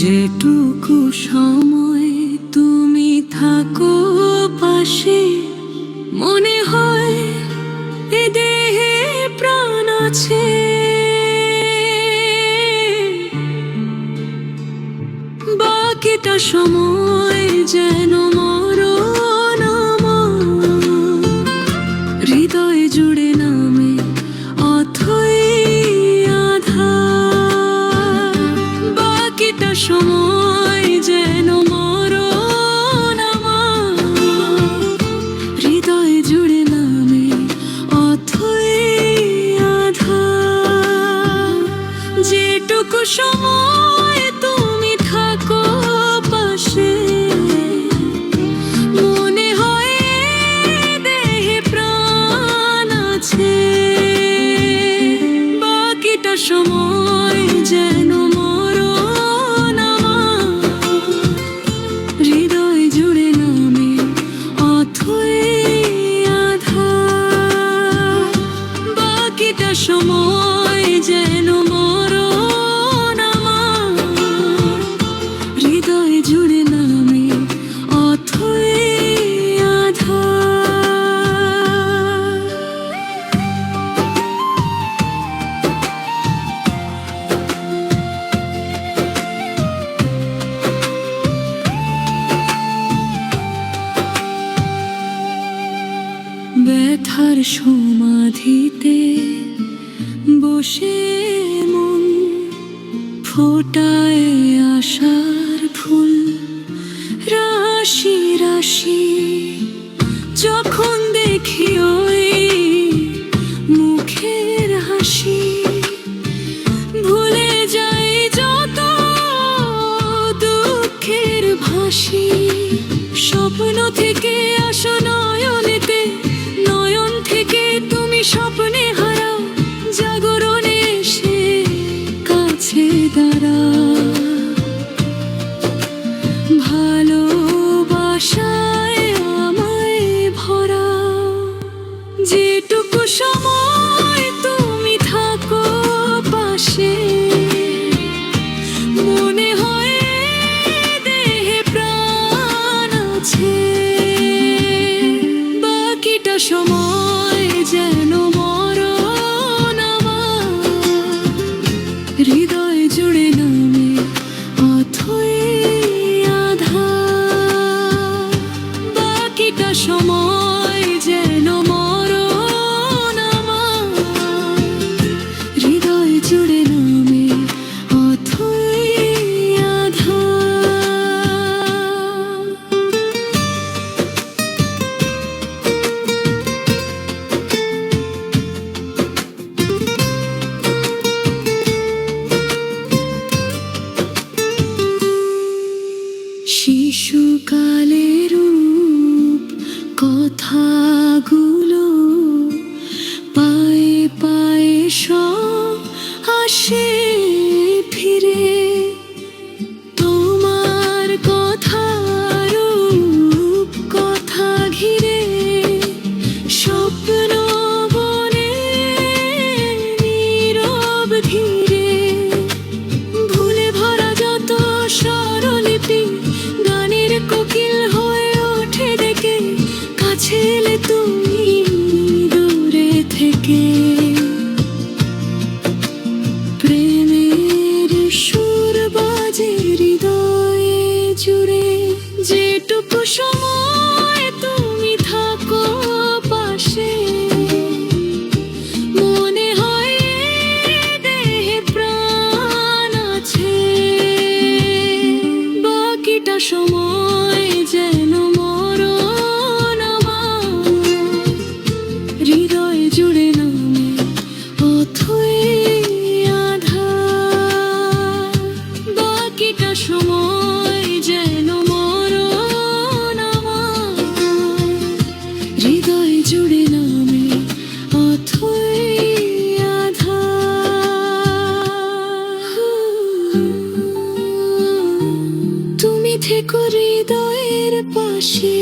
যেটুকু সময় তুমি থাকো পাশে, মনে হয় এ দেহে প্রাণ আছে। বাকিটা সময় যেন মরণ আমার, হৃদয় জুড়ে নামে অথই আধার। বাকিটা সময় যেন মরণ আমার, হৃদয় জুড়ে নামে অথই আধার। যেটুকু সময় তুমি থাকো পাশে, মনে হয় দেহে প্রাণ আছে। বাকিটা সময় যেন মরণ আমার, হৃদয় জুড়ে নামে অথই আধার। বাকিটা সময় যেন মরণ আমার, হৃদয় জুড়ে নামে অথই আধার। ব্যথার সমাধিতে বসে মন ফোটায় আশার ফুল রাশি রাশি। যখন দেখি ওই মুখের হাসি, ভুলে যাই যত দুঃখের ভাসি। স্বপ্ন থেকে আসো নয়নেতে, নয়ন থেকে তুমি স্বপ্নে হারাও। জাগরণে এসে কাছে দাঁড়াও, ভালোবাসায় আমায় ভরাও। যেটুকু সময় তুমি থাকো পাশে, মনে হয় দেহে প্রাণ আছে। বাকিটা সময় যেন মরণ আমার, হৃদয় জুড়ে নামে অথই আধার। বাকিটা সময় যেন মরণ আমার, হৃদয় জুড়ে নামে অথই আধার। শিশুকালের রূপ কথাগুলো পায়ে পায়ে সব আসে ফিরে। তোমার কথার রূপ কথা ঘিরে, স্বপ্ন বনে নীরব ধীরে। ভুলে ভরা যত স্বরলিপি, গানের কোকিল হয়ে ওঠে ডেকে। কাছে এলে তুমি দূরে থেকে, প্রেমের সুর বাজে হৃদয়ে জুড়ে। যেটুকু সময় তুমি থাকো পাশে, মনে হয় দেহে প্রাণ আছে। বাকিটা সময় যেন মরণ আমার, হৃদয় জুড়ে নামে অথই আধার। বাকিটা সময় যেন মরণ আমার, পাশে